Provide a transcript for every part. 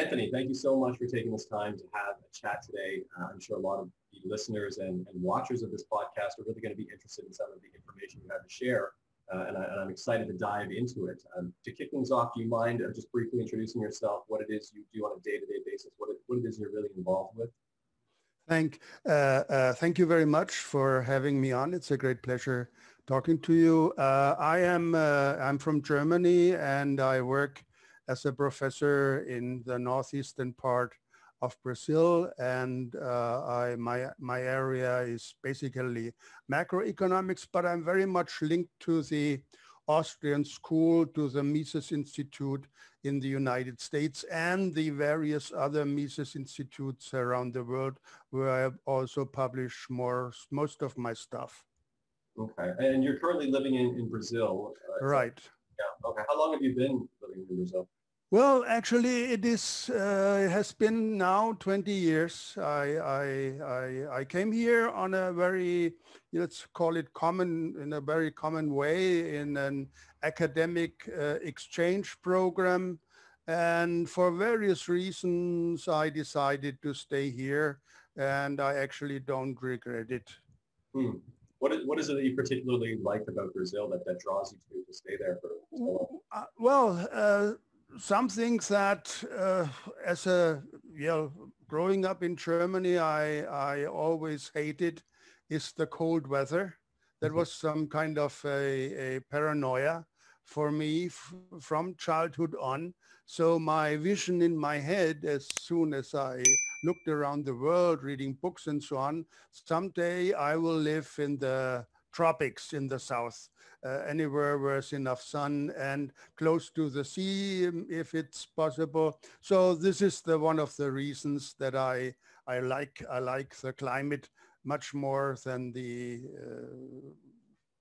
Anthony, thank you so much for taking this time to have a chat today. I'm sure a lot of the listeners and watchers of this podcast are really going to be interested in some of the information you have to share, and I'm excited to dive into it. To kick things off, do you mind just briefly introducing yourself, what it is you do on a day-to-day basis, what it is you're really involved with? Thank you very much for having me on. It's a great pleasure talking to you. I'm from Germany, and I work as a professor in the northeastern part of Brazil, and my area is basically macroeconomics, but I'm very much linked to the Austrian school, to the Mises Institute in the United States, and the various other Mises Institutes around the world, where I also publish most of my stuff. Okay, and you're currently living in Brazil. Right. Yeah. Okay. How long have you been living in Brazil? Well, actually, it has been now 20 years. I came here on a very, let's call it in a very common way, in an academic exchange program. And for various reasons, I decided to stay here, and I actually don't regret it. What is it that you particularly like about Brazil that draws you to stay there for so long? Some things that growing up in Germany, I always hated is the cold weather. That was some kind of a paranoia for me from childhood on. So my vision in my head, as soon as I looked around the world, reading books and so on, someday I will live in the tropics in the south. Anywhere where there's enough sun and close to the sea, if it's possible. So this is one of the reasons that I like the climate much more than the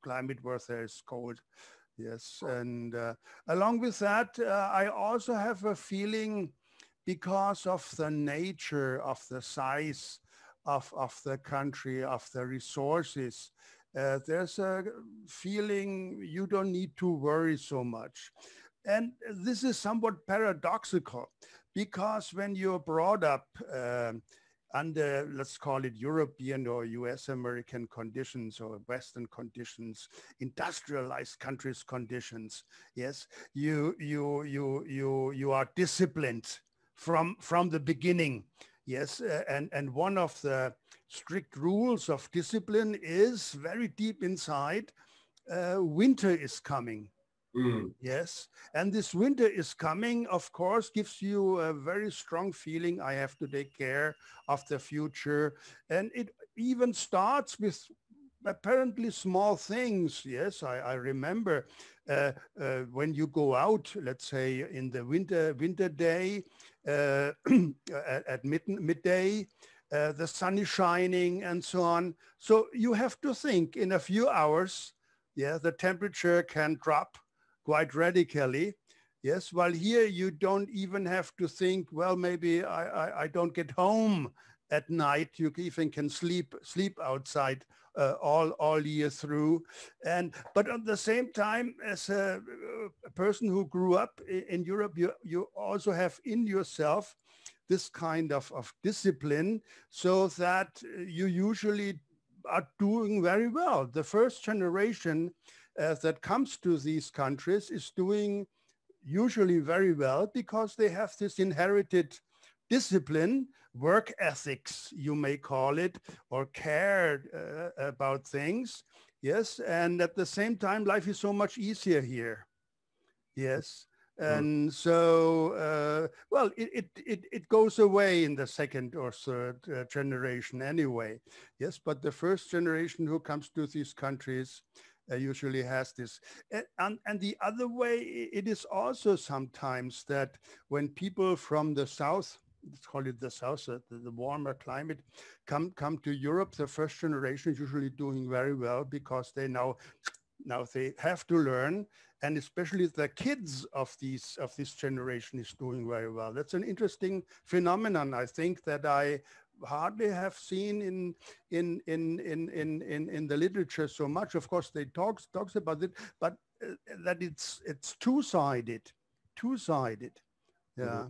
climate where there's cold. Yes, and along with that, I also have a feeling, because of the nature of the size of the country, of the resources, there's a feeling you don't need to worry so much. And this is somewhat paradoxical, because when you're brought up under, let's call it European or US American conditions or Western conditions, industrialized countries conditions, yes, you are disciplined from the beginning. Yes, and one of the strict rules of discipline is very deep inside. Winter is coming. Yes, and this winter is coming, of course, gives you a very strong feeling. I have to take care of the future. And it even starts with apparently small things. Yes, I remember when you go out, let's say in the winter day, at midday, the sun is shining and so on. So you have to think in a few hours, yeah, the temperature can drop quite radically. Yes, while here you don't even have to think, well, maybe I don't get home at night. You even can sleep outside all year through. But at the same time, as a person who grew up in Europe, you also have in yourself this kind of discipline, so that you usually are doing very well. The first generation that comes to these countries is doing usually very well, because they have this inherited discipline, work ethics, you may call it, or care about things. Yes, and at the same time, life is so much easier here. Yes, and so, well, it goes away in the second or third generation anyway. Yes, but the first generation who comes to these countries usually has this. And the other way, it is also sometimes that when people from the south, let's call it the south, the warmer climate, come to Europe, the first generation is usually doing very well, because they now they have to learn, and especially the kids of this generation is doing very well. That's an interesting phenomenon, I think, that I hardly have seen in the literature so much. Of course, they talks about it, but that it's two-sided. Yeah.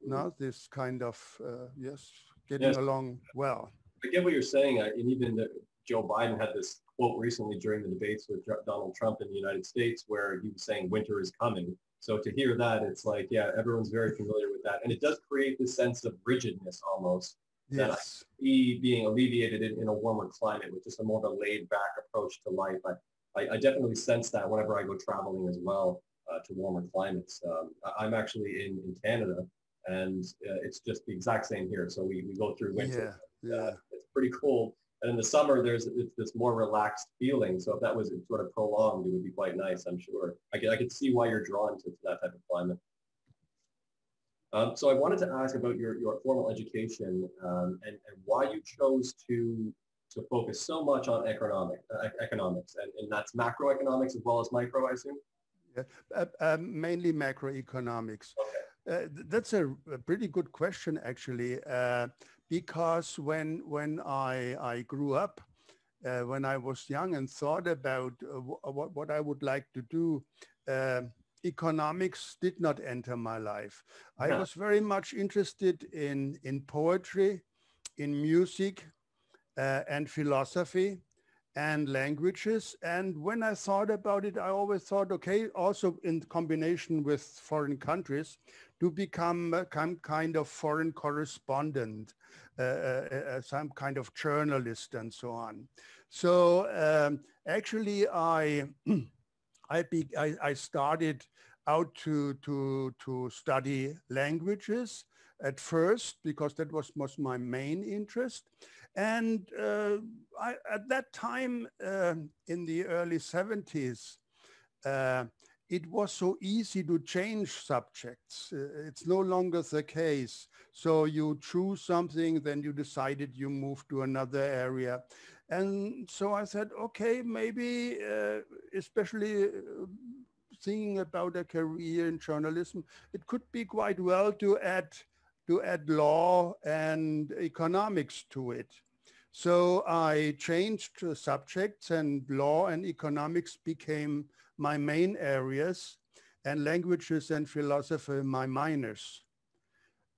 now this kind of, yes, getting along well. I get what you're saying. And even Joe Biden had this quote recently during the debates with Donald Trump in the United States where he was saying winter is coming. So to hear that, it's like, yeah, everyone's very familiar with that. And it does create this sense of rigidness almost that I see being alleviated in a warmer climate with just a more of a laid back approach to life. I definitely sense that whenever I go traveling as well to warmer climates. I'm actually in Canada, and it's just the exact same here. So we go through winter. It's pretty cold. And in the summer, it's this more relaxed feeling. So if that was sort of prolonged, it would be quite nice, I'm sure. I could see why you're drawn to that type of climate. So I wanted to ask about your formal education and why you chose to focus so much on economics, and that's macroeconomics as well as micro, I assume? Mainly macroeconomics. Okay. That's a pretty good question, actually, because when I grew up, when I was young and thought about what I would like to do, economics did not enter my life. I was very much interested in poetry, in music, and philosophy and languages. And when I thought about it, I always thought, okay, also in combination with foreign countries, to become kind of foreign correspondent, some kind of journalist and so on. So actually I started out to study languages at first, because that was my main interest. And at that time, in the early 70s, it was so easy to change subjects. It's no longer the case. So you choose something, then you decided you move to another area. And so I said, okay, maybe especially thinking about a career in journalism, it could be quite well to add law and economics to it. So I changed subjects, and law and economics became my main areas, and languages and philosophy my minors.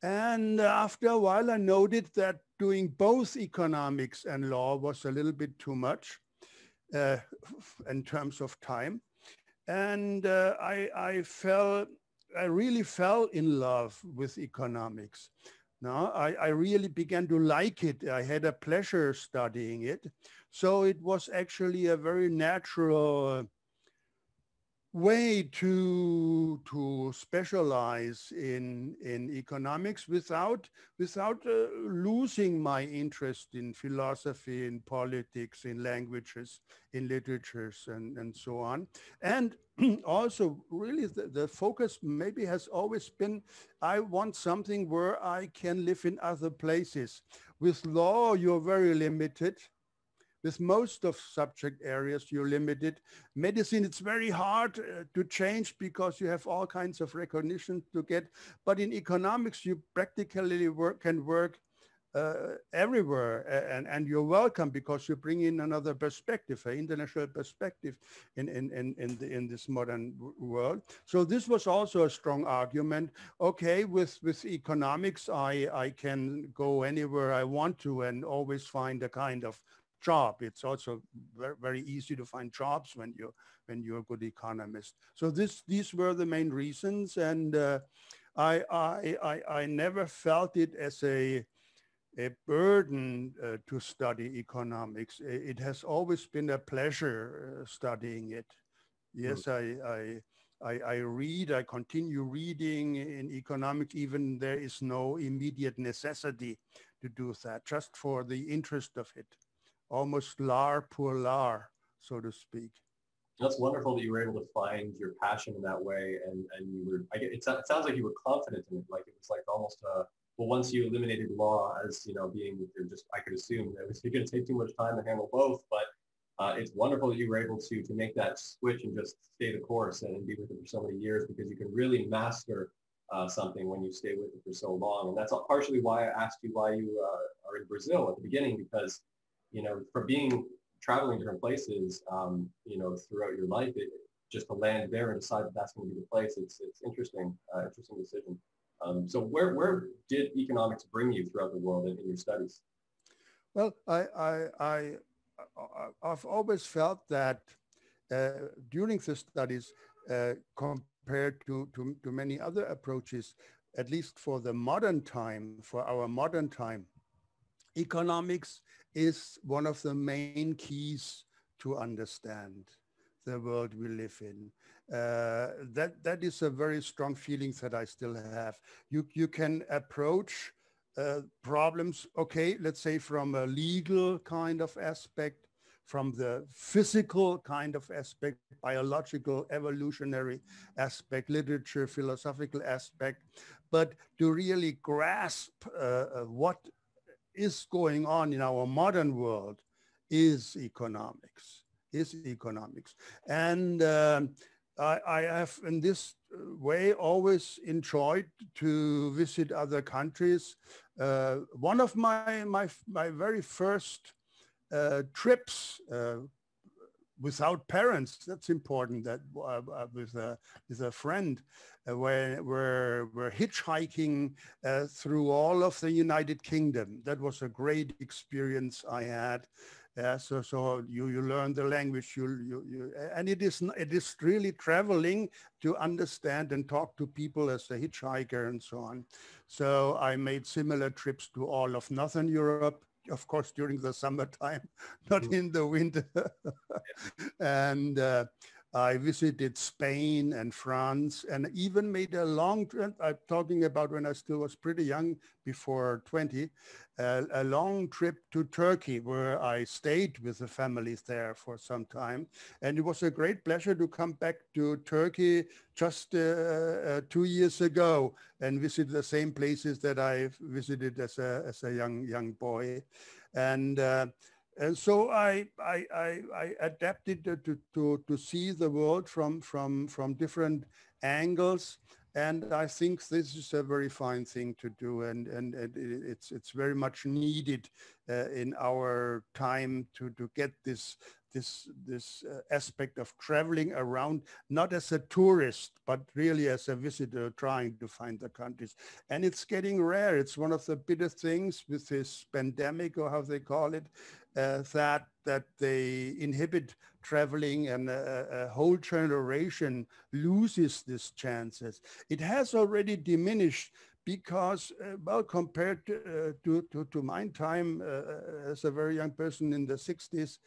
And after a while, I noted that doing both economics and law was a little bit too much in terms of time. And I really fell in love with economics. Now, I really began to like it. I had a pleasure studying it. So it was actually a very natural way to specialize in economics without losing my interest in philosophy, in politics, in languages, in literatures, and so on. And also, really, the focus maybe has always been, I want something where I can live in other places. With law, you're very limited. With most of subject areas, you're limited. Medicine, it's very hard to change because you have all kinds of recognition to get. But in economics, you practically can work everywhere, and you're welcome because you bring in another perspective, an international perspective in this modern world. So this was also a strong argument. Okay, with economics, I can go anywhere I want to and always find a kind of job. It's also very, very easy to find jobs when you're a good economist. So these were the main reasons, and I never felt it as a burden to study economics. It has always been a pleasure studying it. Yes, I read, I continue reading in economics, even there is no immediate necessity to do that, just for the interest of it. Almost l'art pour l'art, so to speak. That's wonderful that you were able to find your passion in that way, and you were. It sounds like you were confident in it. Like it was like almost well, once you eliminated law as being just, I could assume that it was going to take too much time to handle both. But it's wonderful that you were able to make that switch and just stay the course and be with it for so many years, because you can really master something when you stay with it for so long. And that's partially why I asked you why you are in Brazil at the beginning, because for traveling different places, throughout your life, just to land there and decide that that's going to be the place, it's interesting, interesting decision. So where did economics bring you throughout the world in your studies? Well, I've always felt that during the studies, compared to many other approaches, at least for the modern time, for our modern time, economics is one of the main keys to understand the world we live in. That is a very strong feeling that I still have. You can approach problems, okay, let's say from a legal kind of aspect, from the physical kind of aspect, biological, evolutionary aspect, literature, philosophical aspect, but to really grasp what is going on in our modern world is economics, And I have in this way always enjoyed to visit other countries. One of my very first trips without parents, that's important, that with a friend, we're hitchhiking through all of the United Kingdom. That was a great experience I had. So you learn the language, and it is really traveling to understand and talk to people as a hitchhiker and so on. So I made similar trips to all of Northern Europe, of course, during the summertime, not in the winter. And I visited Spain and France, and even made a long trip. I'm talking about when I still was pretty young, before 20, a long trip to Turkey, where I stayed with the families there for some time. And it was a great pleasure to come back to Turkey just 2 years ago and visit the same places that I visited as a young boy. And so I adapted to see the world from different angles, and I think this is a very fine thing to do, and it's very much needed in our time to get this aspect of traveling around, not as a tourist, but really as a visitor trying to find the countries. And it's getting rare. It's one of the bitter things with this pandemic, or how they call it, that they inhibit traveling, and a whole generation loses these chances. It has already diminished because, well, compared to my time as a very young person in the 60s,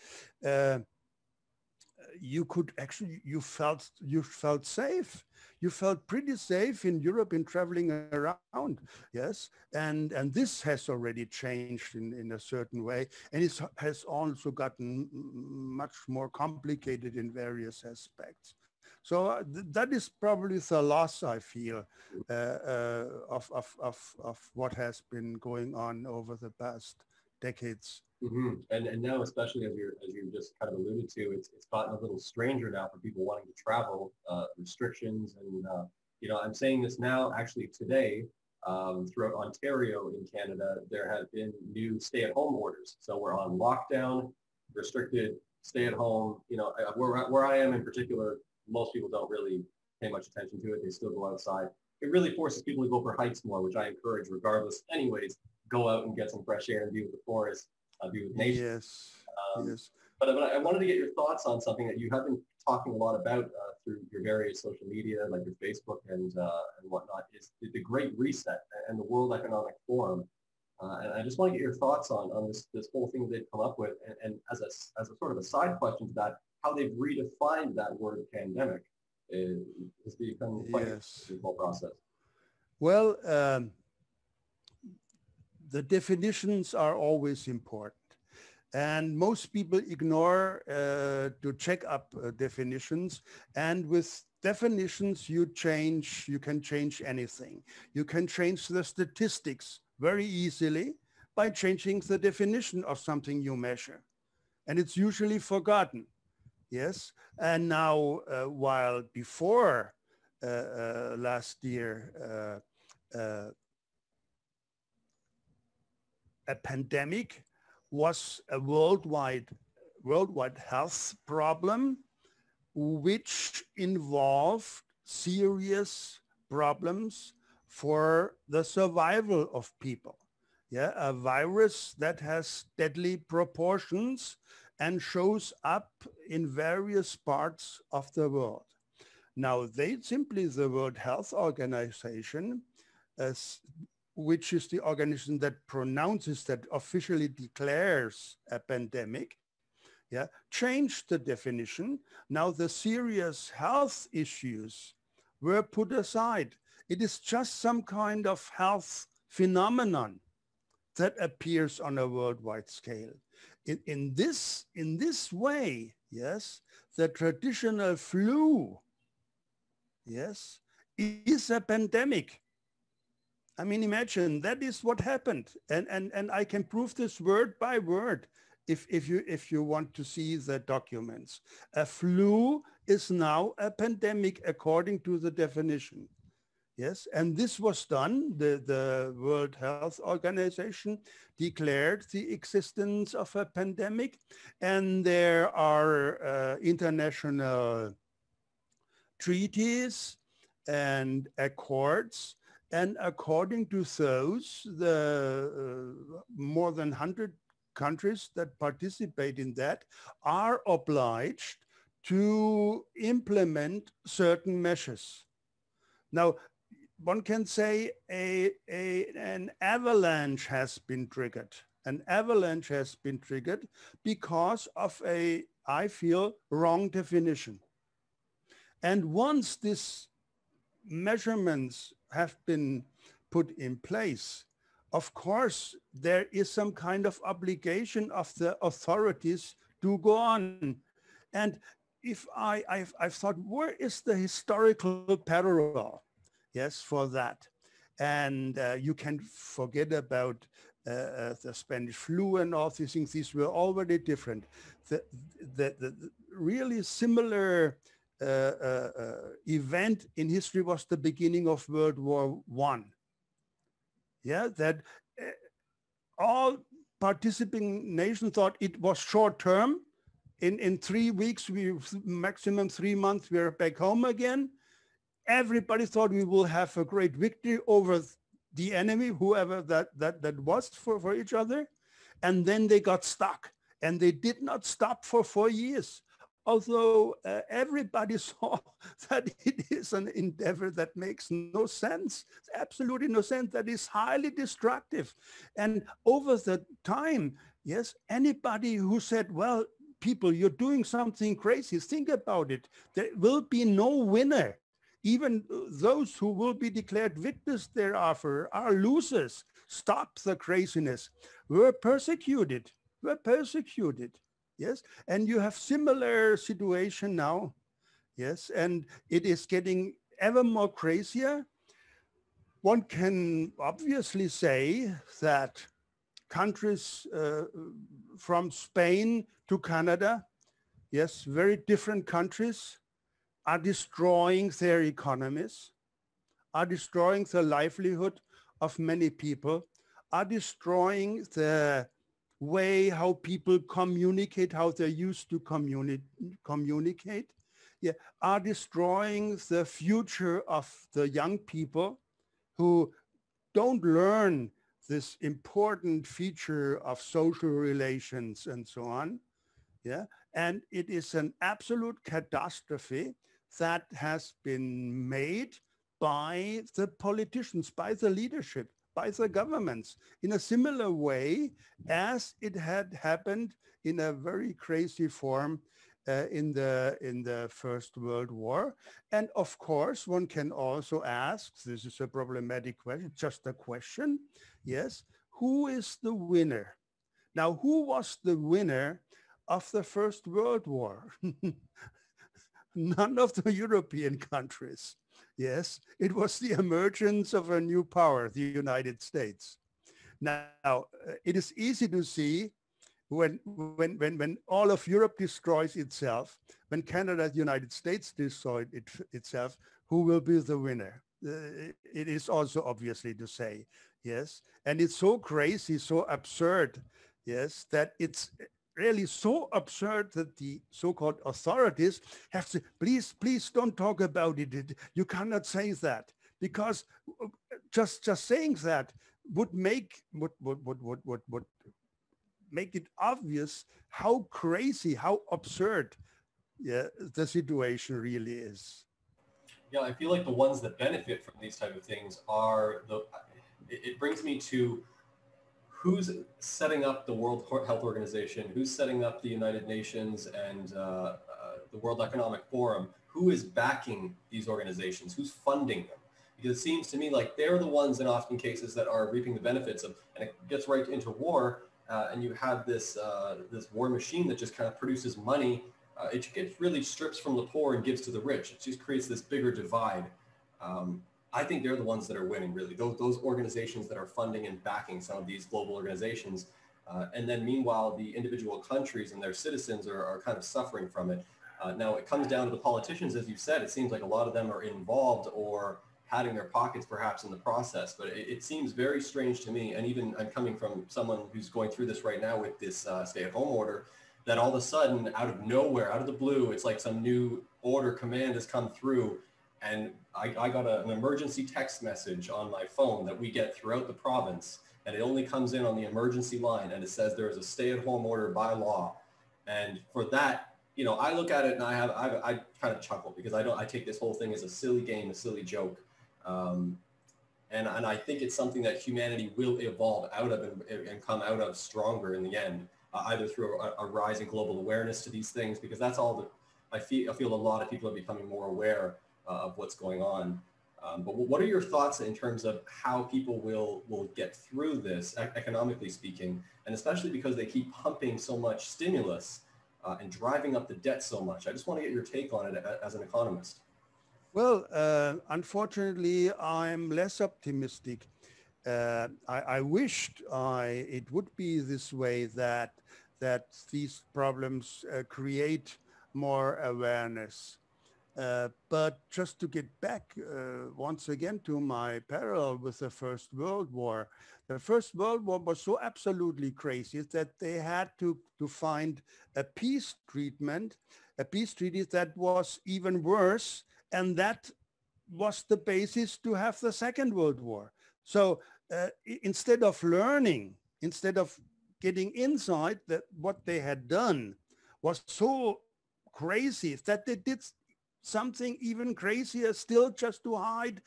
you could actually, you felt safe. You felt pretty safe in Europe in traveling around, yes? And this has already changed in a certain way. And it has also gotten much more complicated in various aspects. So that is probably the loss I feel of what has been going on over the past decades. Mm-hmm. And now, especially as you just kind of alluded to, it's gotten a little stranger now for people wanting to travel, restrictions. And, I'm saying this now, actually today, throughout Ontario in Canada, there have been new stay-at-home orders. So we're on lockdown, restricted, stay at home. Where I am in particular, most people don't really pay much attention to it. They still go outside. It really forces people to go for hikes more, which I encourage regardless. Anyways, go out and get some fresh air and be with the forest. Be with nature. Yes, yes. But I wanted to get your thoughts on something that you have been talking a lot about through your various social media, like your Facebook and whatnot, is the Great Reset and the World Economic Forum. And I just want to get your thoughts on this whole thing they've come up with, and as a sort of a side question to that, how they've redefined that word pandemic has become quite the whole process. Well, the definitions are always important, and most people ignore to check up definitions. And with definitions, you can change anything. You can change the statistics very easily by changing the definition of something you measure, and it's usually forgotten. Yes, and now while before last year, a pandemic was a worldwide health problem, which involved serious problems for the survival of people. Yeah, a virus that has deadly proportions and shows up in various parts of the world. Now, the World Health Organization, which is the organization that pronounces, that officially declares a pandemic, yeah, changed the definition. Now the serious health issues were put aside. It is just some kind of health phenomenon that appears on a worldwide scale. In this way, yes, the traditional flu, yes, is a pandemic. I mean, imagine that is what happened. And I can prove this word by word if you want to see the documents. A flu is now a pandemic according to the definition. Yes, and this was done. The World Health Organization declared the existence of a pandemic, and there are international treaties and accords, and according to those, the more than 100 countries that participate in that are obliged to implement certain measures. Now, one can say an avalanche has been triggered. An avalanche has been triggered because of a, I feel, wrong definition. And once these measurements have been put in place, of course, there is some kind of obligation of the authorities to go on. And if I've thought, where is the historical parallel? Yes, for that. And you can forget about the Spanish flu and all these things. These were already different. The really similar event in history was the beginning of World War I. Yeah, that all participating nations thought it was short term. In 3 weeks, maximum 3 months, we're back home again. Everybody thought we will have a great victory over the enemy, whoever that was for each other. And then they got stuck, and they did not stop for 4 years. Although everybody saw that it is an endeavor that makes no sense, absolutely no sense, that is highly destructive. And over the time, yes, anybody who said, well, people, you're doing something crazy, think about it. There will be no winner. Even those who will be declared victors thereafter are losers. Stop the craziness. We're persecuted. Yes, and you have similar situation now. Yes, and it is getting ever more crazier. One can obviously say that countries from Spain to Canada, yes, very different countries, are destroying their economies, are destroying the livelihood of many people, are destroying the way how people communicate, how they're used to communicate, yeah, are destroying the future of the young people who don't learn this important feature of social relations and so on. Yeah, and it is an absolute catastrophe that has been made by the politicians, by the leadership, by the governments, in a similar way as it had happened in a very crazy form in the First World War. And of course, one can also ask, this is a problematic question, just a question, yes, who is the winner? Now, who was the winner of the First World War? None of the European countries. Yes, it was the emergence of a new power, the United States. Now, it is easy to see when all of Europe destroys itself, when Canada, the United States destroyed itself, who will be the winner? It is also obviously to say, yes. And it's so crazy, so absurd, yes, that it's really so absurd that the so-called authorities have to, please don't talk about it. You cannot say that, because just saying that would make make it obvious how crazy, how absurd, yeah, the situation really is. Yeah, I feel like the ones that benefit from these type of things are it brings me to who's setting up the World Health Organization, who's setting up the United Nations and the World Economic Forum, who is backing these organizations, who's funding them? Because it seems to me like they're the ones in often cases that are reaping the benefits of, and it gets right into war, and you have this war machine that just kind of produces money. It gets really strips from the poor and gives to the rich. It just creates this bigger divide. I think they're the ones that are winning, really. Those organizations that are funding and backing some of these global organizations. And then meanwhile, the individual countries and their citizens are kind of suffering from it. Now, it comes down to the politicians, as you said. It seems like a lot of them are involved or padding their pockets perhaps in the process. But it seems very strange to me. And even I'm coming from someone who's going through this right now with this stay-at-home order, that all of a sudden, out of nowhere, out of the blue, it's like some new order command has come through. And I got an emergency text message on my phone that we get throughout the province. And it only comes in on the emergency line. And it says there is a stay-at-home order by law. And for that, you know, I look at it and I kind of chuckle because I take this whole thing as a silly game, a silly joke. And I think it's something that humanity will evolve out of and come out of stronger in the end. Either through a rising global awareness to these things, because that's all that I feel a lot of people are becoming more aware of what's going on. But what are your thoughts in terms of how people will get through this, economically speaking, and especially because they keep pumping so much stimulus and driving up the debt so much? I just want to get your take on it as an economist. Well, unfortunately, I'm less optimistic. I wished it would be this way, that these problems create more awareness. But just to get back once again to my parallel with the First World War, the First World War was so absolutely crazy that they had to find a peace treaty that was even worse, and that was the basis to have the Second World War. So instead of learning, instead of getting inside that what they had done was so crazy that they did something even crazier still just to hide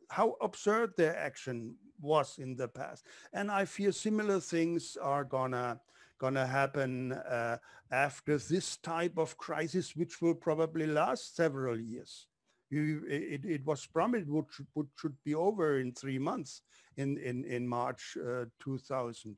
how absurd their action was in the past. And I fear similar things are gonna happen after this type of crisis, which will probably last several years. It was promised should be over in 3 months in March 2000.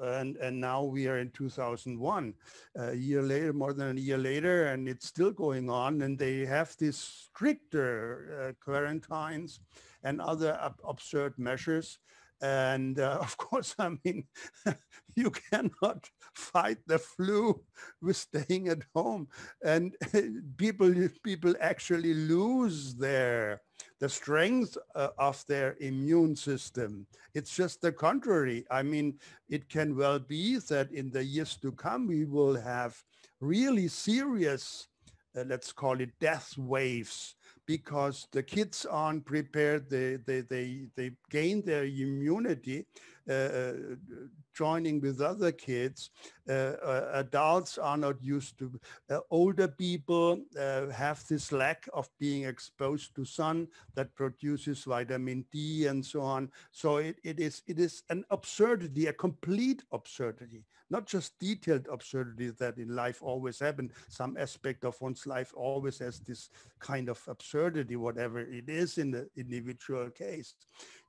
And now we are in 2001, a year later, more than a year later, and it's still going on. And they have these stricter quarantines and other absurd measures. And of course, I mean, you cannot fight the flu with staying at home, and people actually lose the strength of their immune system. It's just the contrary. I mean, it can well be that in the years to come, we will have really serious, let's call it death waves, because the kids aren't prepared. They gain their immunity joining with other kids. Adults are not used to. Older people have this lack of being exposed to sun that produces vitamin D and so on. So it is an absurdity, a complete absurdity, not just detailed absurdity that in life always happen. Some aspect of one's life always has this kind of absurdity, whatever it is in the individual case.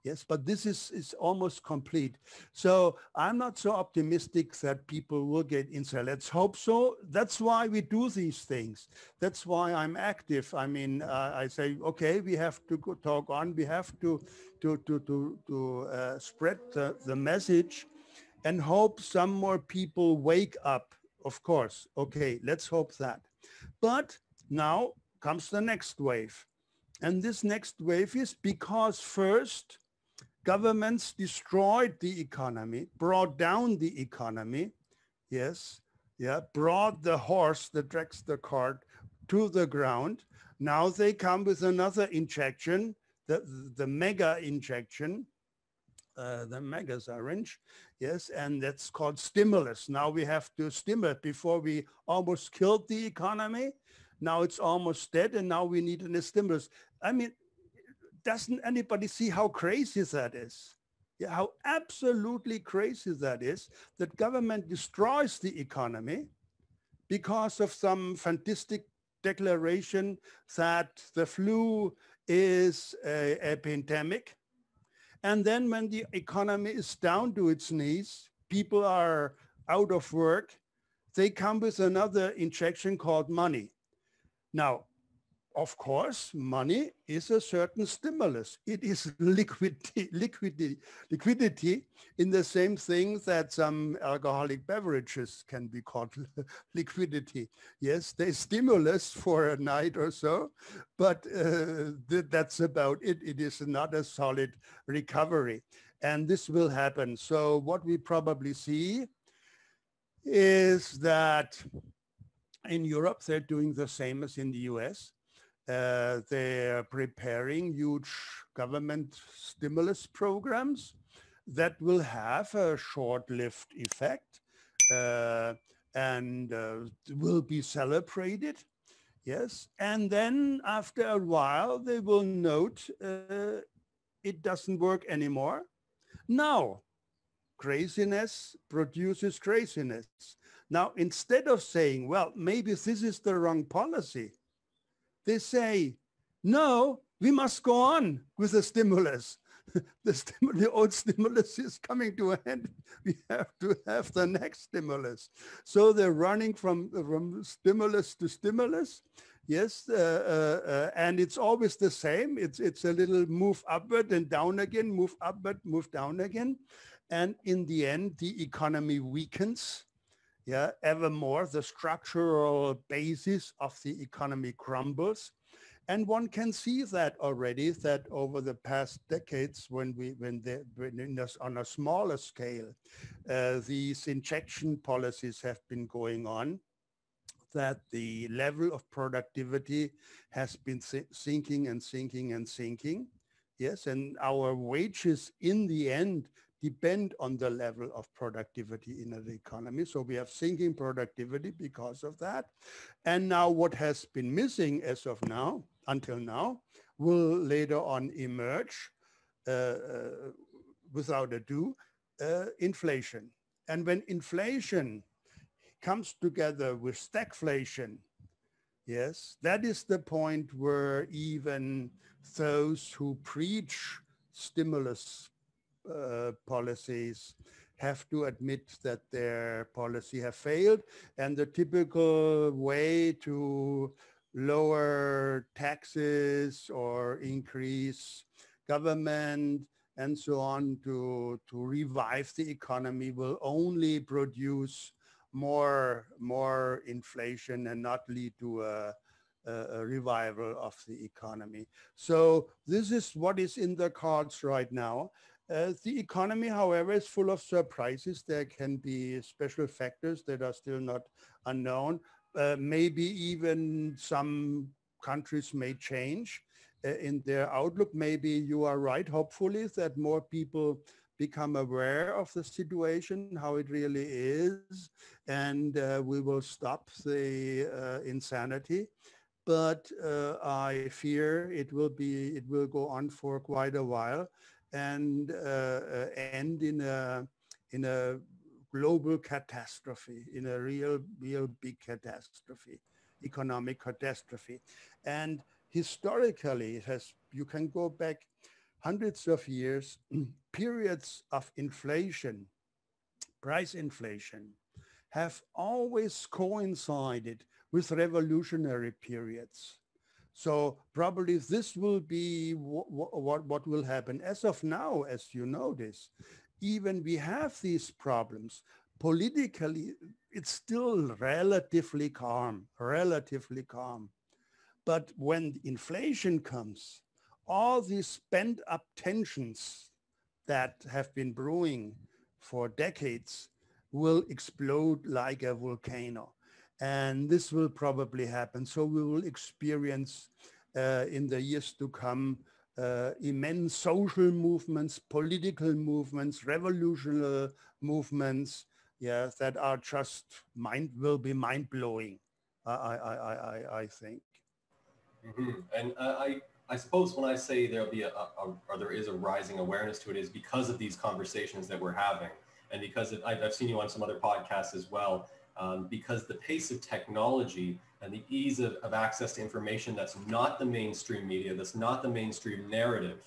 Yes, but this is almost complete. So I'm not so optimistic that people will get inside. Let's hope so. That's why we do these things. That's why I'm active. I mean, I say, okay, we have to go talk on. We have to spread the message and hope some more people wake up, of course. Okay, let's hope that. But now comes the next wave. And this next wave is because first, governments destroyed the economy, brought down the economy, yes, yeah, brought the horse that drags the cart to the ground. Now they come with another injection, the mega injection, the mega syringe, yes, and that's called stimulus. Now we have to stimulate. Before we almost killed the economy, now it's almost dead, and now we need a stimulus. I mean, doesn't anybody see how crazy that is? Yeah, how absolutely crazy that is, that government destroys the economy because of some fantastic declaration that the flu is a pandemic. And then when the economy is down to its knees, people are out of work, they come with another injection called money. Now, of course, money is a certain stimulus. It is liquidity in the same thing that some alcoholic beverages can be called liquidity. Yes, they stimulus for a night or so, but that's about it. It is not a solid recovery. And this will happen. So what we probably see is that in Europe, they're doing the same as in the US. They're preparing huge government stimulus programs that will have a short-lived effect and will be celebrated, yes. And then after a while, they will note it doesn't work anymore. Now, craziness produces craziness. Now, instead of saying, well, maybe this is the wrong policy, they say, no, we must go on with the stimulus. The old stimulus is coming to an end. We have to have the next stimulus. So they're running from stimulus to stimulus. Yes, and it's always the same. It's a little move upward and down again, move upward, move down again. And in the end, the economy weakens. Yeah, ever more, the structural basis of the economy crumbles. And one can see that already, that over the past decades, on a smaller scale, these injection policies have been going on, that the level of productivity has been sinking and sinking and sinking. Yes, and our wages in the end depend on the level of productivity in the economy. So we have sinking productivity because of that. And now what has been missing as of now, until now, will later on emerge without ado, inflation. And when inflation comes together with stagflation, yes, that is the point where even those who preach stimulus policies have to admit that their policy have failed. And the typical way to lower taxes or increase government and so on to revive the economy will only produce more inflation and not lead to a revival of the economy. So this is what is in the cards right now. The economy, however, is full of surprises. There can be special factors that are still not unknown. Maybe even some countries may change in their outlook. Maybe you are right, hopefully, that more people become aware of the situation, how it really is, and we will stop the insanity. But I fear it will go on for quite a while and end in a global catastrophe, in a real big catastrophe, economic catastrophe. And historically, you can go back hundreds of years, periods of inflation, price inflation, have always coincided with revolutionary periods. So probably this will be what will happen. As of now, as you notice, even we have these problems. Politically, it's still relatively calm. But when inflation comes, all these pent up tensions that have been brewing for decades will explode like a volcano. And this will probably happen. So we will experience in the years to come immense social movements, political movements, revolutionary movements, yeah, that are just will be mind-blowing, I think. Mm-hmm. And I suppose when I say there'll be or there is a rising awareness to it is because of these conversations that we're having. And because I've seen you on some other podcasts as well, because the pace of technology and the ease of access to information that's not the mainstream media, that's not the mainstream narrative,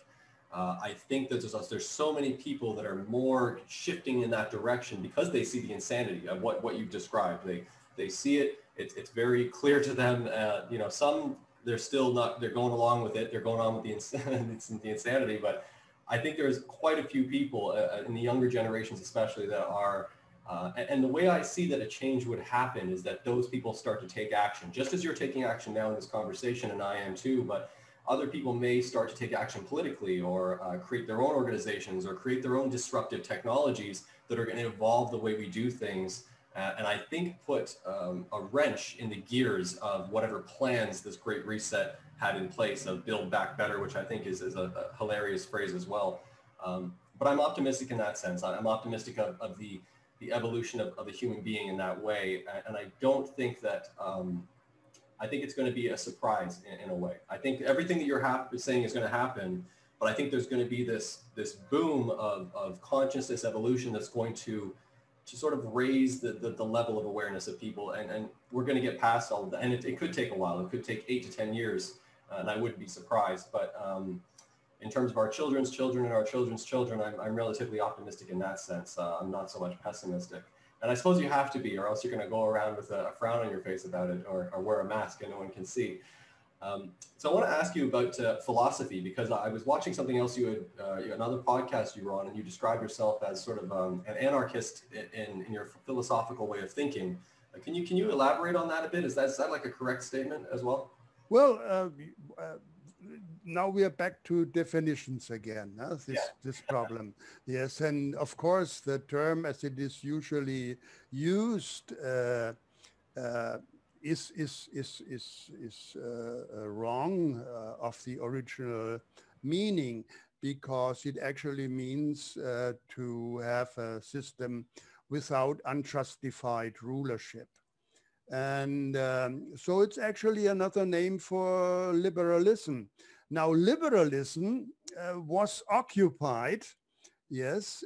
I think that there's so many people that are more shifting in that direction because they see the insanity of what you've described. They see it. It's very clear to them. Some they're still not. They're going along with it. They're going on with the insanity. But I think there's quite a few people in the younger generations, especially, that are. And the way I see that a change would happen is that those people start to take action, just as you're taking action now in this conversation, and I am too. But other people may start to take action politically, or create their own organizations, or create their own disruptive technologies that are going to evolve the way we do things. And I think put a wrench in the gears of whatever plans this Great Reset had in place of Build Back Better, which I think is a hilarious phrase as well. But I'm optimistic in that sense. I'm optimistic of the evolution of the human being in that way. And I don't think that, I think it's going to be a surprise in a way. I think everything that you're saying is going to happen, but I think there's going to be this boom of consciousness evolution that's going to sort of raise the level of awareness of people. And we're going to get past all of that. And it could take a while. It could take 8 to 10 years. And I wouldn't be surprised. But in terms of our children's children and our children's children, I'm relatively optimistic in that sense. I'm not so much pessimistic. And I suppose you have to be, or else you're going to go around with a frown on your face about it, or wear a mask and no one can see. So I want to ask you about philosophy, because I was watching something else another podcast you were on, and you described yourself as sort of an anarchist in your philosophical way of thinking. Can you elaborate on that a bit? Is that like a correct statement as well? Well, now we are back to definitions again, this problem. Yes, and of course the term as it is usually used is wrong of the original meaning, because it actually means to have a system without unjustified rulership. And so it's actually another name for liberalism. Now, liberalism was occupied, yes,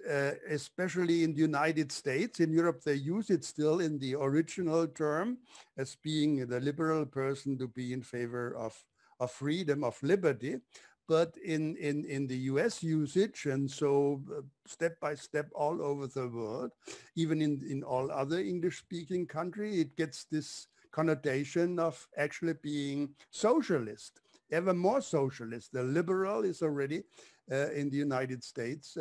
especially in the United States. In Europe, they use it still in the original term as being the liberal person to be in favor of freedom, of liberty. But in the US usage, and so step by step all over the world, even in all other English-speaking countries, it gets this connotation of actually being socialist, ever more socialist. The liberal is already in the United States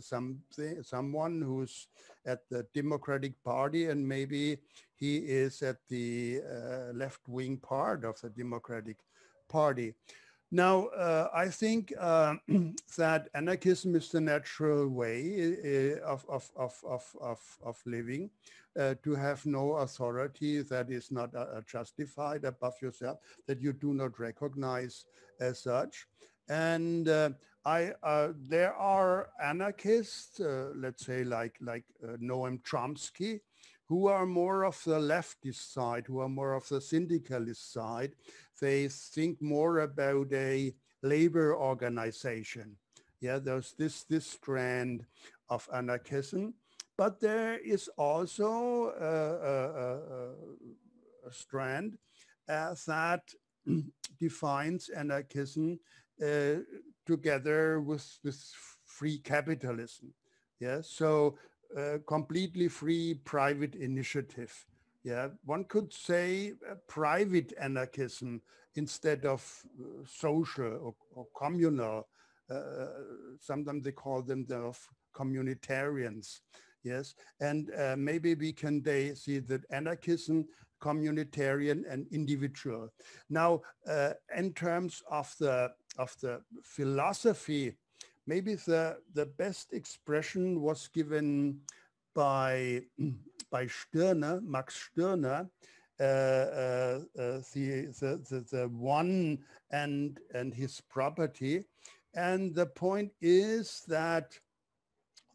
someone who's at the Democratic Party, and maybe he is at the left-wing part of the Democratic Party. Now, I think that anarchism is the natural way of living, to have no authority that is not justified above yourself, that you do not recognize as such. And there are anarchists, let's say like Noam Chomsky, who are more of the leftist side, who are more of the syndicalist side. They think more about a labor organization. Yeah, there's this strand of anarchism, but there is also a strand that defines anarchism together with free capitalism. Yeah, so completely free private initiative. Yeah, one could say private anarchism instead of social or communal. Sometimes they call them the communitarians. Yes, and maybe we can see that anarchism, communitarian, and individual. Now, in terms of the philosophy, maybe the best expression was given by Stirner, Max Stirner, the one and his property, And the point is that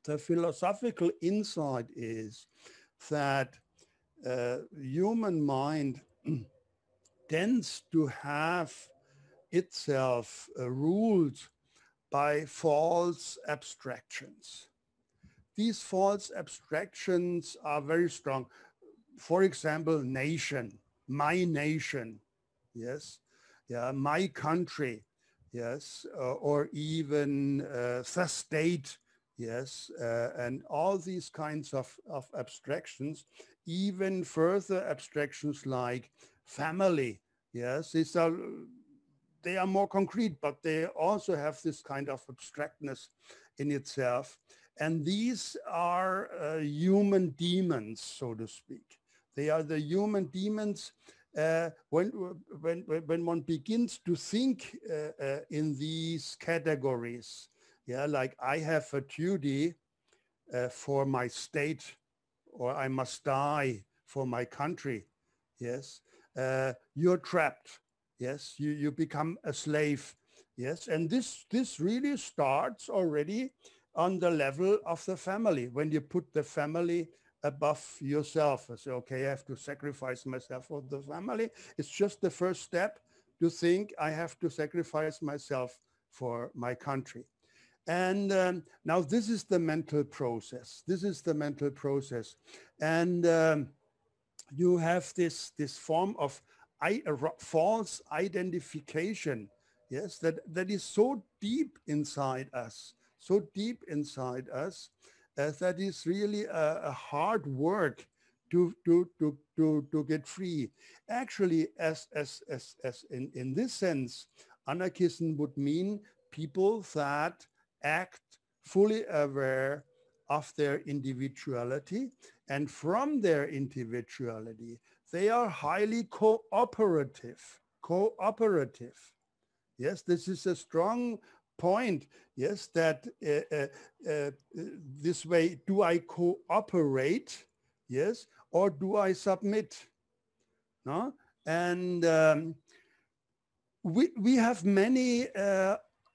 the philosophical insight is that human mind tends to have itself ruled by false abstractions. These false abstractions are very strong. For example, nation, my nation, yes, yeah, my country, yes, or even the state, yes, and all these kinds of abstractions, even further abstractions like family, yes, they are more concrete, but they also have this kind of abstractness in itself. And these are human demons, so to speak. They are the human demons. When one begins to think in these categories, yeah, like I have a duty for my state, or I must die for my country, yes, you're trapped, yes, you become a slave, yes, and this really starts already on the level of the family. When you put the family above yourself, I say, okay, I have to sacrifice myself for the family. It's just the first step to think I have to sacrifice myself for my country. And now this is the mental process. This is the mental process. And you have this form of false identification, yes, that is so deep inside us, so deep inside us, that is really a hard work to get free. Actually, as in this sense, anarchism would mean people that act fully aware of their individuality, and from their individuality, they are highly cooperative. Yes, this is a strong point. Yes, that this way, do I cooperate? Yes, or do I submit? No? And we have many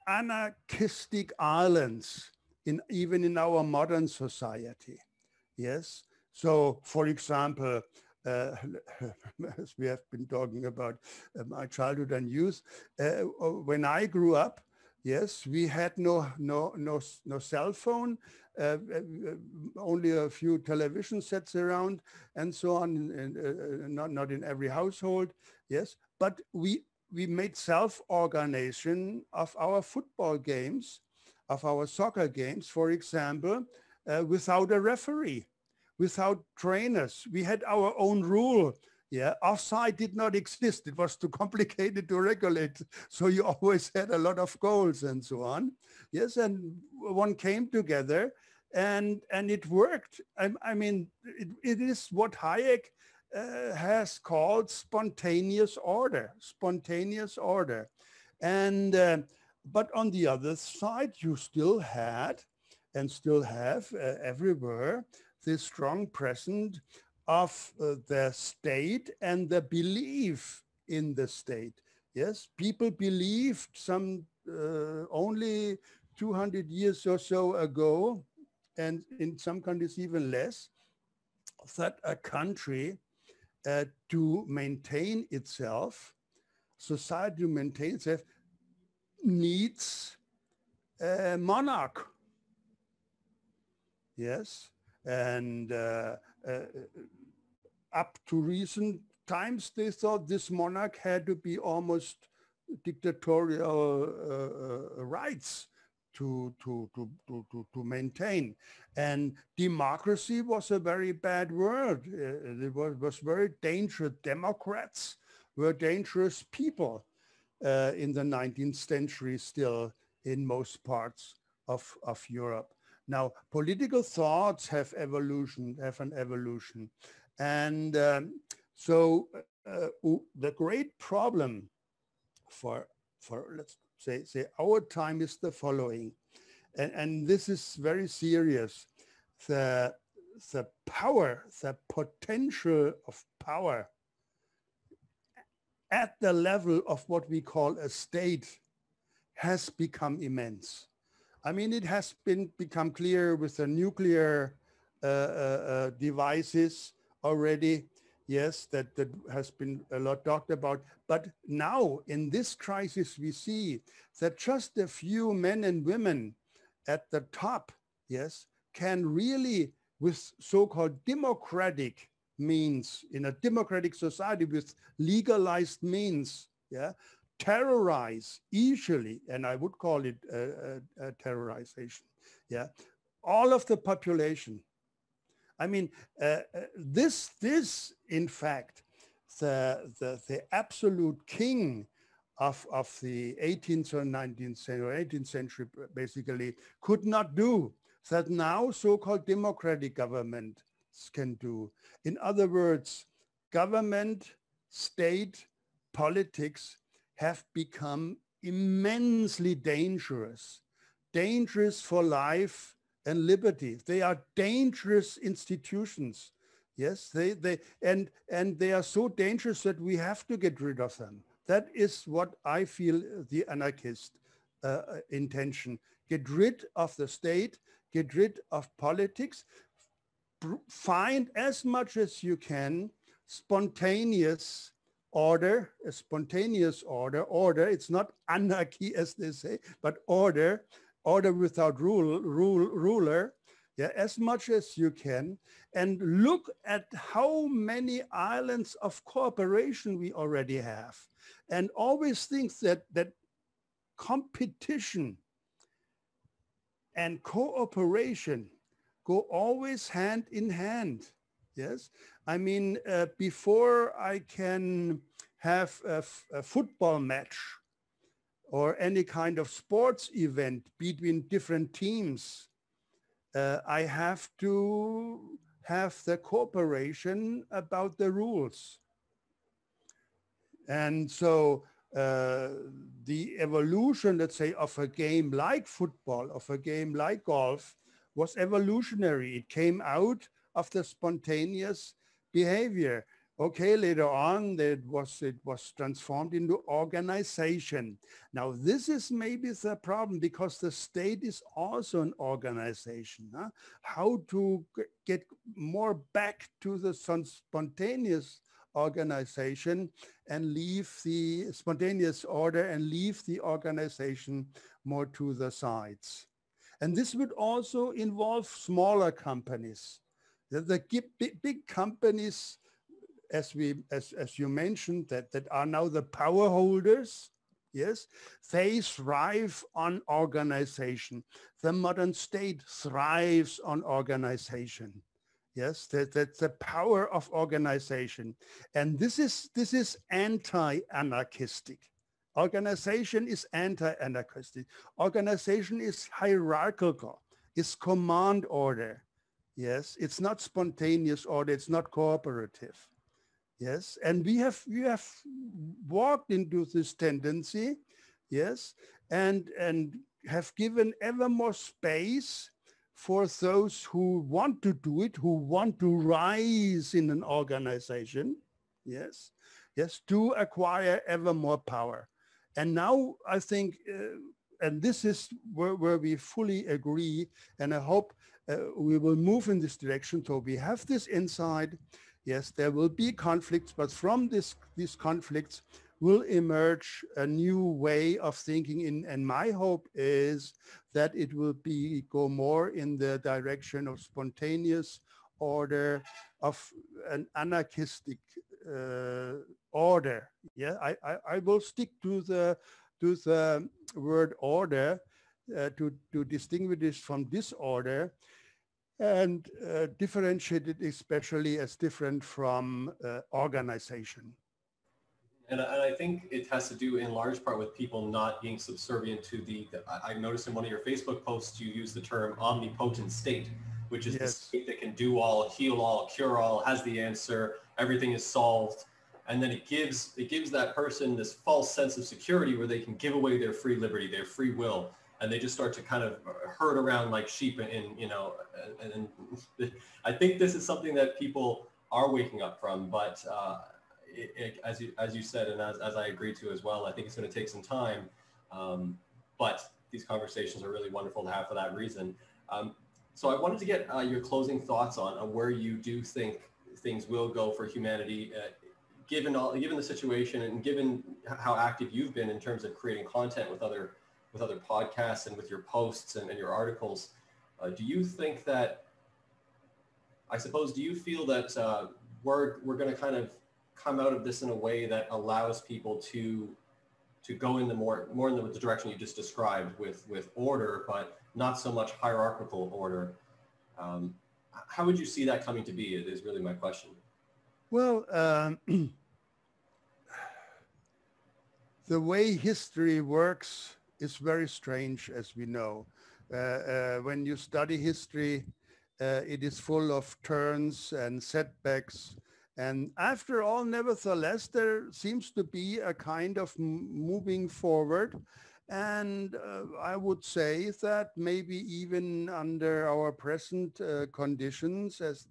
anarchistic islands even in our modern society. Yes. So, for example, as we have been talking about my childhood and youth, when I grew up, yes, we had no cell phone, only a few television sets around, and so on. Not in every household. Yes, but we made self-organization of our football games, of our soccer games, for example, without a referee, without trainers. We had our own rule. Yeah, offside did not exist. It was too complicated to regulate. So you always had a lot of goals and so on. Yes, and one came together and it worked. I mean, it is what Hayek has called spontaneous order, And but on the other side, you still had and still have everywhere this strong presence of the state and the belief in the state. Yes, people believed some only 200 years or so ago, and in some countries even less, that a country to maintain itself, society to maintain itself, needs a monarch. Yes, and up to recent times, they thought this monarch had to be almost dictatorial rights to maintain. And democracy was a very bad word. It was very dangerous. Democrats were dangerous people in the 19th century still in most parts of Europe. Now, political thoughts have an evolution. And so the great problem for let's say our time is the following, and this is very serious. The power, the potential of power at the level of what we call a state has become immense. I mean, it has become clear with the nuclear devices already. Yes, that has been a lot talked about. But now in this crisis, we see that just a few men and women at the top, yes, can really, with so-called democratic means, in a democratic society with legalized means, yeah, terrorize easily, and I would call it a terrorization, yeah, all of the population. I mean, this in fact, the absolute king of the 18th or 19th century, or 18th century basically, could not do, that now so-called democratic governments can do. In other words, government, state, politics have become immensely dangerous for life and liberty. They are dangerous institutions. Yes, and they are so dangerous that we have to get rid of them. That is what I feel the anarchist intention. Get rid of the state, get rid of politics, find as much as you can spontaneous order, a spontaneous order. It's not anarchy as they say, but order without ruler, yeah, as much as you can, and look at how many islands of cooperation we already have, and always think that competition and cooperation go always hand in hand. Yes, I mean, before I can have a football match or any kind of sports event between different teams, I have to have the cooperation about the rules. And so the evolution, let's say, of a game like football, of a game like golf, was evolutionary. It came out of the spontaneous behavior. Okay, later on, it was transformed into organization. Now, this is maybe the problem, because the state is also an organization. Huh? How to get more back to the spontaneous organization and leave the spontaneous order and leave the organization more to the sides. And this would also involve smaller companies. The big companies, as you mentioned, that are now the power holders, yes, they thrive on organization. The modern state thrives on organization. Yes, that's the power of organization. And this is anti-anarchistic. Organization is anti-anarchistic. Organization is hierarchical, it's command order. Yes, it's not spontaneous order, it's not cooperative. Yes, and we have walked into this tendency, yes, and have given ever more space for those who want to do it, who want to rise in an organization, yes, to acquire ever more power. And now I think, and this is where we fully agree, and I hope we will move in this direction. So we have this insight. Yes, there will be conflicts, but from these conflicts will emerge a new way of thinking. And my hope is that it will go more in the direction of spontaneous order, of an anarchistic order. Yeah, I will stick to the word order to distinguish this from disorder, and differentiate it especially as different from organization. And I think it has to do in large part with people not being subservient to I noticed in one of your Facebook posts, you use the term omnipotent state, which is yes, the state that can do all, heal all, cure all, has the answer, everything is solved. And then it gives that person this false sense of security where they can give away their free liberty, their free will. And they just start to kind of herd around like sheep and I think this is something that people are waking up from, but as you said, and as I agree to as well, I think it's going to take some time. but these conversations are really wonderful to have for that reason. So I wanted to get your closing thoughts on where you do think things will go for humanity, given the situation and given how active you've been in terms of creating content with other podcasts and with your posts and your articles. Do you think that, do you feel that we're going to kind of come out of this in a way that allows people to go in the more in the direction you just described with order, but not so much hierarchical order? How would you see that coming to be is really my question. Well, the way history works is very strange, as we know. When you study history, it is full of turns and setbacks. And after all, nevertheless, there seems to be a kind of moving forward. And I would say that maybe even under our present conditions, as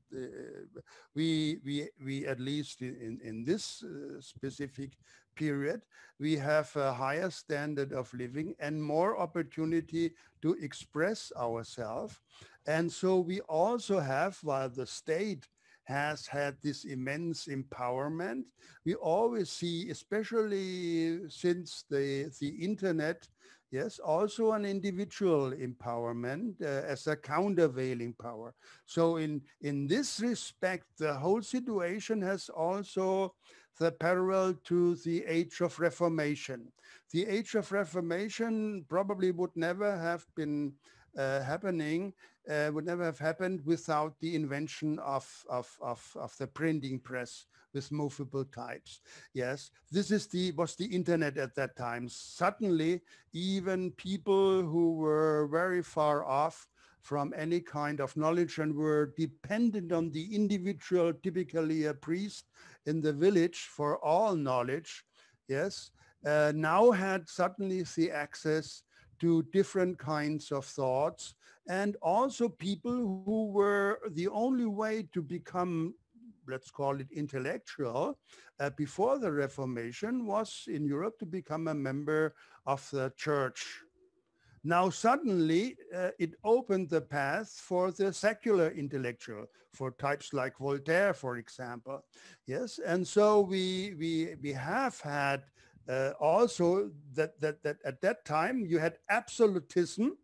we at least in this specific period, we have a higher standard of living and more opportunity to express ourselves. And so we also have, while the state has had this immense empowerment, we always see, especially since the internet, yes, also an individual empowerment as a countervailing power. So in this respect, the whole situation has also the parallel to the age of Reformation. The age of Reformation probably would never have been would never have happened without the invention of the printing press with movable types. Yes, this was the internet at that time. Suddenly, even people who were very far off from any kind of knowledge and were dependent on the individual, typically a priest in the village for all knowledge, yes, now had suddenly the access to different kinds of thoughts, and also people who were the only way to become, let's call it intellectual, before the Reformation was in Europe to become a member of the church. Now suddenly it opened the path for the secular intellectual, for types like Voltaire, for example. Yes, and so we have had also that at that time you had absolutism,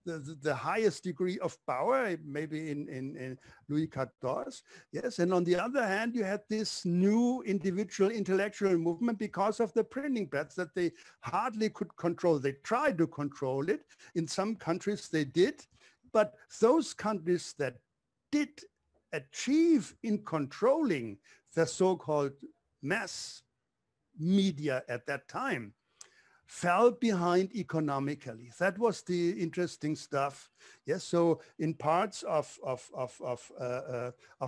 the highest degree of power, maybe in Louis XIV. Yes, and on the other hand, you had this new individual intellectual movement because of the printing press that they hardly could control. They tried to control it. In some countries they did, but those countries that did achieve in controlling the so-called mass media at that time fell behind economically. That was the interesting stuff. Yes, so in parts of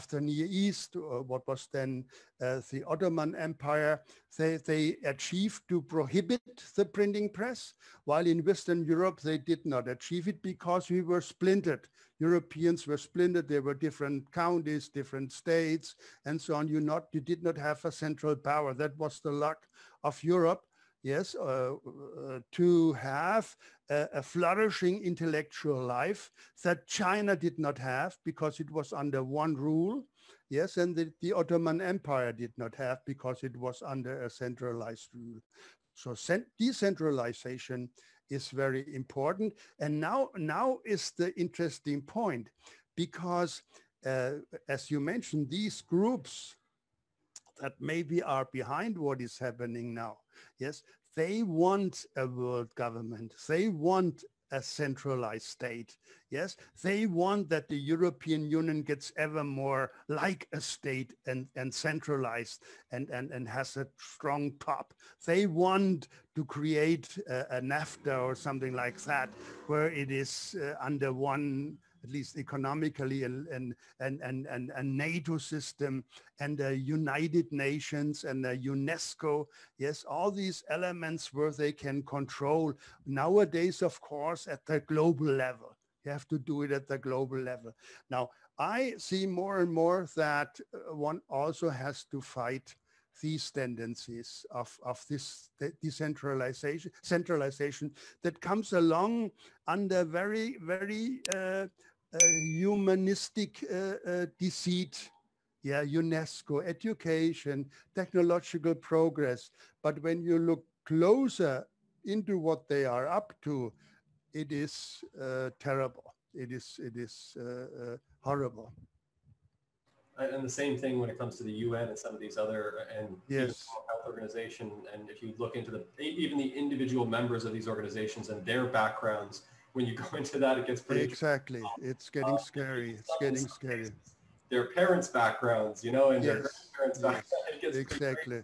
the Near East, what was then the Ottoman Empire, they achieved to prohibit the printing press, while in Western Europe they did not achieve it because we were splintered. Europeans were splintered. There were different counties, different states, and so on. You did not have a central power. That was the luck of Europe. Yes, to have a flourishing intellectual life that China did not have because it was under one rule. Yes, and the Ottoman Empire did not have because it was under a centralized rule. So decentralization is very important. And now is the interesting point, because as you mentioned, these groups that maybe are behind what is happening now, yes, they want a world government. They want a centralized state. Yes, they want that the European Union gets ever more like a state and centralized and has a strong top. They want to create a NAFTA or something like that, where it is under one, at least economically, and a NATO system and a United Nations and a UNESCO. Yes, all these elements where they can control. Nowadays, of course, at the global level. You have to do it at the global level. Now, I see more and more that one also has to fight these tendencies of this centralization that comes along under very, very humanistic deceit. Yeah, UNESCO, education, technological progress. But when you look closer into what they are up to, it is terrible. It is horrible. And the same thing when it comes to the UN and some of these other yes. health organization. And if you look into even the individual members of these organizations and their backgrounds, when you go into that, it gets pretty exactly. It's getting scary. It's getting scary. Their parents' backgrounds, you know, and yes. their grandparents' backgrounds. It gets exactly.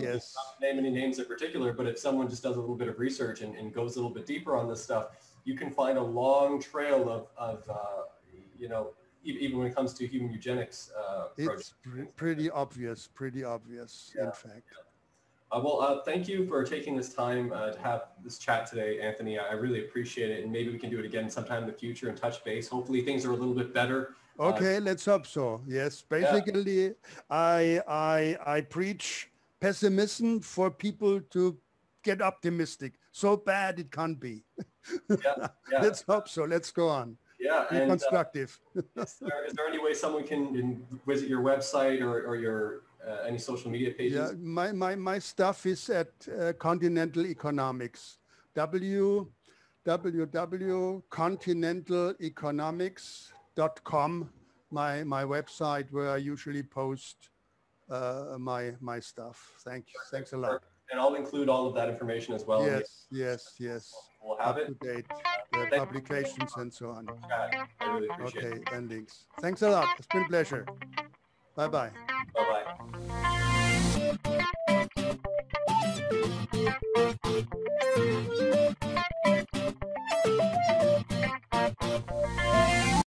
Yes. Not to name any names in particular, but if someone just does a little bit of research and goes a little bit deeper on this stuff, you can find a long trail of you know, even when it comes to human eugenics. It's pretty obvious, yeah. in fact. Well, thank you for taking this time to have this chat today, Anthony. I really appreciate it. And maybe we can do it again sometime in the future and touch base. Hopefully things are a little bit better. Okay, let's hope so. Yes, basically, yeah. I preach pessimism for people to get optimistic. So bad it can't be. Yeah. Let's hope so. Let's go on. Yeah, be constructive. Is there any way someone can visit your website or your any social media pages? Yeah, my stuff is at Continental Economics. www.continentaleconomics.com, my website where I usually post my stuff. Thanks a lot. And I'll include all of that information as well. Yes. We'll have Up to date, publications and so on. I really appreciate it. Okay, and links. Thanks a lot. It's been a pleasure. Bye-bye. Bye-bye.